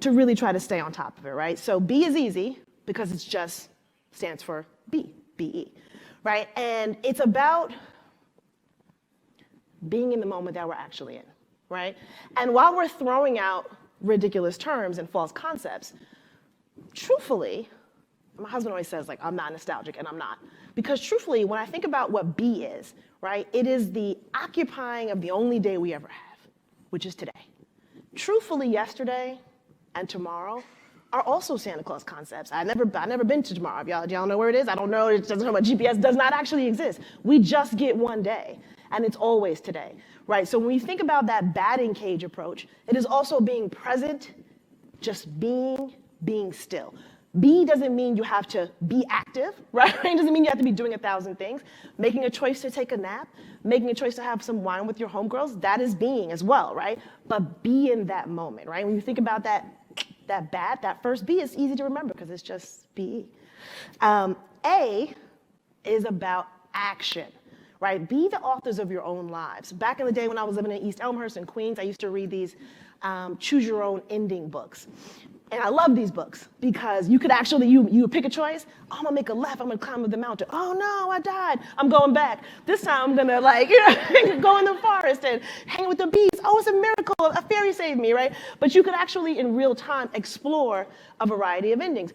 to really try to stay on top of it, right? So B is easy because it's just stands for B-E, right? And it's about being in the moment that we're actually in, right? And while we're throwing out ridiculous terms and false concepts, truthfully, my husband always says, like, I'm not nostalgic, and I'm not. Because truthfully, when I think about what B is, right, it is the occupying of the only day we ever have, which is today. Truthfully, yesterday and tomorrow are also Santa Claus concepts. I've never been to tomorrow. Y'all know where it is? I don't know. It doesn't know about GPS. Does not actually exist. We just get one day, and it's always today, right? So when you think about that batting cage approach, it is also being present, just being still. B doesn't mean you have to be active, right? It doesn't mean you have to be doing 1,000 things. Making a choice to take a nap, making a choice to have some wine with your homegirls, that is being as well, right? But be in that moment, right? When you think about that bat, that first B is easy to remember because it's just BE. A is about action, right? Be the authors of your own lives. Back in the day when I was living in East Elmhurst in Queens, I used to read these choose your own ending books. And I love these books because you could actually, you pick a choice. Oh, I'm gonna make a left, I'm gonna climb up the mountain. Oh no, I died, I'm going back. This time I'm gonna go in the forest and hang with the bees. Oh, it's a miracle, a fairy saved me, right? But you could actually, in real time, explore a variety of endings.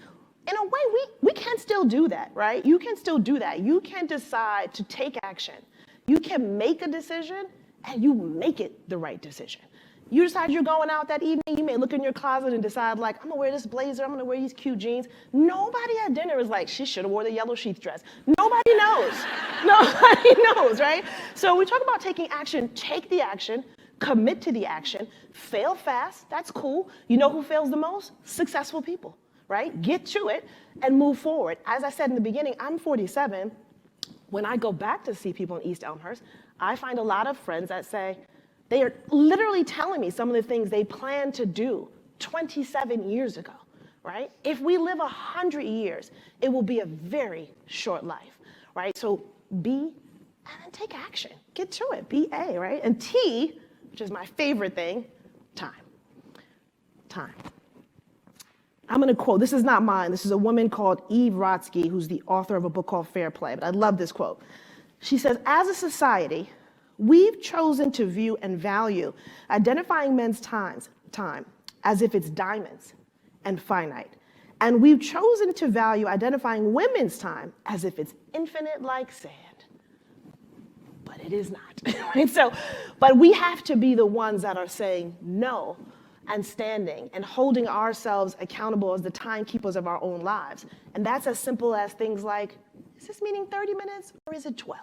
In a way, we can still do that, right? You can still do that. You can decide to take action. You can make a decision and you make it the right decision. You decide you're going out that evening, you may look in your closet and decide, like, I'm gonna wear this blazer, I'm gonna wear these cute jeans. Nobody at dinner is like, she should have wore the yellow sheath dress. Nobody knows. Nobody knows, right? So we talk about taking action, take the action, commit to the action, fail fast, that's cool. You know who fails the most? Successful people, right? Get to it and move forward. As I said in the beginning, I'm 47. When I go back to see people in East Elmhurst, I find a lot of friends that say, they are literally telling me some of the things they planned to do 27 years ago, right? If we live 100 years, it will be a very short life, right? So B, and then take action. Get to it, B-A, right? And T, which is my favorite thing, time. Time. I'm gonna quote, this is not mine, this is a woman called Eve Rodsky, who's the author of a book called Fair Play, but I love this quote. She says, as a society, we've chosen to view and value identifying men's time as if it's diamonds and finite. And we've chosen to value identifying women's time as if it's infinite like sand. But it is not, right? So, but we have to be the ones that are saying no and standing and holding ourselves accountable as the timekeepers of our own lives. And that's as simple as things like, is this meeting 30 minutes or is it 12,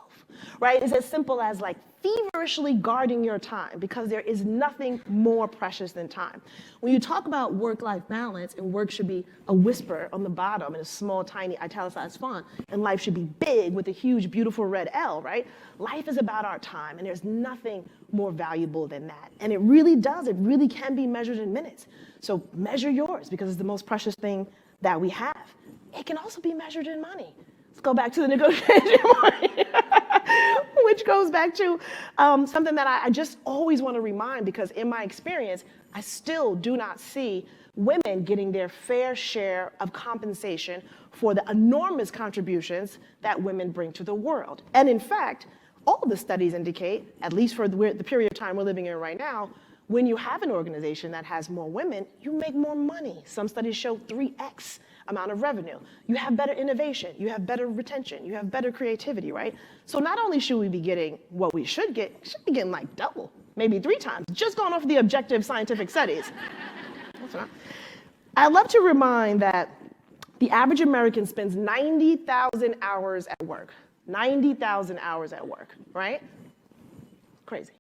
right? It's as simple as like feverishly guarding your time because there is nothing more precious than time. When you talk about work-life balance and work should be a whisper on the bottom in a small, tiny italicized font, and life should be big with a huge, beautiful red L, right? Life is about our time and there's nothing more valuable than that. And it really can be measured in minutes. So measure yours because it's the most precious thing that we have. It can also be measured in money. Let's go back to the negotiation point, which goes back to something that I just always want to remind because in my experience, I still do not see women getting their fair share of compensation for the enormous contributions that women bring to the world. And in fact, all the studies indicate, at least for the period of time we're living in right now, when you have an organization that has more women, you make more money. Some studies show 3x amount of revenue. You have better innovation, you have better retention, you have better creativity, right? So not only should we be getting what we should get, we should be getting like double, maybe 3 times, just going off the objective scientific studies. I love to remind that the average American spends 90,000 hours at work. 90,000 hours at work, right? Crazy.